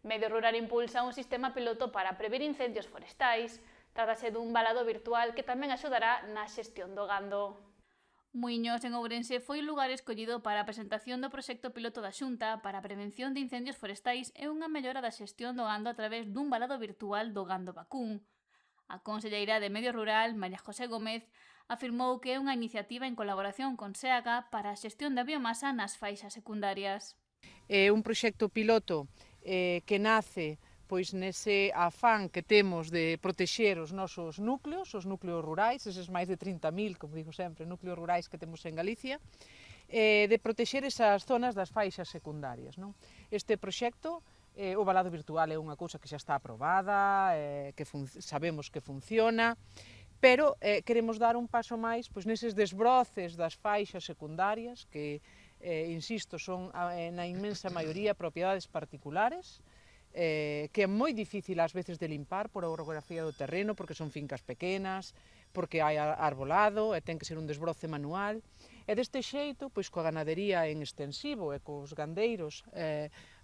Medio Rural impulsa un sistema piloto para prever incendios forestais. Trátase dun valado virtual que tamén axudará na xestión do gando. Muiños, en Ourense, foi o lugar escollido para a presentación do proxecto piloto da Xunta para a prevención de incendios forestais e unha mellora da xestión do gando a través dun valado virtual do gando vacún. A conselleira de Medio Rural, María José Gómez, afirmou que é unha iniciativa en colaboración con SEAGA para a xestión da biomasa nas faixas secundarias. É un proxecto piloto que nace pois nese afán que temos de protexer os nosos núcleos, os núcleos rurais, eses máis de 30.000, como digo sempre, núcleos rurais que temos en Galicia, de protexer esas zonas das faixas secundarias. Non? Este proxecto, o valado virtual é unha cousa que xa está aprobada, que sabemos que funciona, pero queremos dar un paso máis pois, neses desbroces das faixas secundarias que, insisto, son na inmensa maioría propiedades particulares, que é moi difícil ás veces de limpar por a orografía do terreno, porque son fincas pequenas, porque hai arbolado e ten que ser un desbroce manual. E deste xeito, pois coa ganadería en extensivo e cos gandeiros,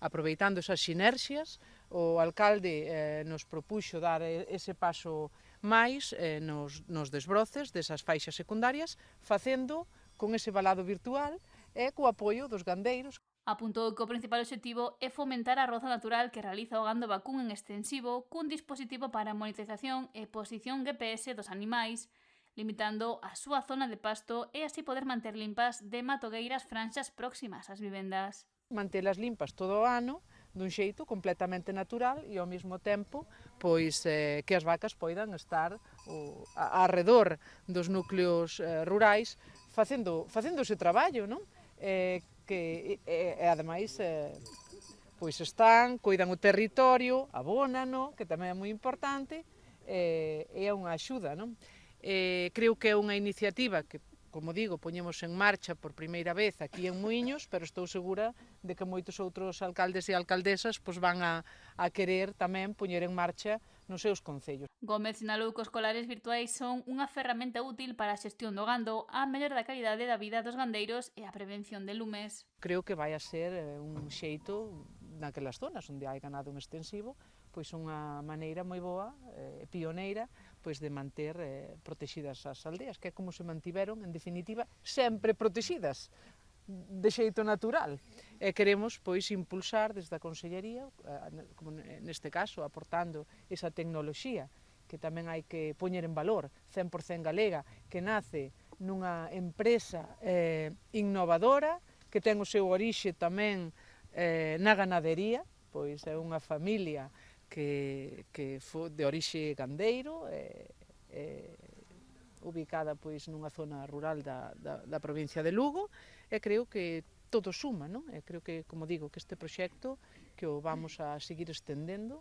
aproveitando esas sinerxias, o alcalde nos propuxo dar ese paso máis nos desbroces desas faixas secundarias, facendo con ese valado virtual e co apoio dos gandeiros. Apuntou que o principal obxectivo é fomentar a roza natural que realiza o gando vacún en extensivo cun dispositivo para monitorización e posición GPS dos animais, limitando a súa zona de pasto e así poder manter limpas de matogueiras franxas próximas ás vivendas. Mantelas limpas todo o ano, dun xeito completamente natural e ao mesmo tempo pois que as vacas poidan estar arredor dos núcleos rurais facendo ese traballo, non? Que ademais pois están, coidan o territorio, abónano, que tamén é moi importante, e é unha axuda, non? Creo que é unha iniciativa que, como digo, poñemos en marcha por primeira vez aquí en Muiños, pero estou segura de que moitos outros alcaldes e alcaldesas pois van a querer tamén poñer en marcha nos seus concellos. Gómez sinalou que os colares virtuais son unha ferramenta útil para a xestión do gando, a mellora da calidade da vida dos gandeiros e a prevención de lumes. Creo que vai a ser un xeito naquelas zonas onde hai ganado en extensivo, pois unha maneira moi boa, pioneira, pois de manter protexidas as aldeas, que é como se mantiveron, en definitiva, sempre protexidas de xeito natural. E queremos pois impulsar desde a Consellería, como neste caso, aportando esa tecnoloxía que tamén hai que poñer en valor, 100% galega, que nace nunha empresa innovadora, que ten o seu orixe tamén na ganadería, pois é unha familia que foi de orixe gandeiro, ubicada pois nunha zona rural da provincia de Lugo, e creo que todo suma, non? E creo que, como digo, que este proxecto que o vamos a seguir estendendo.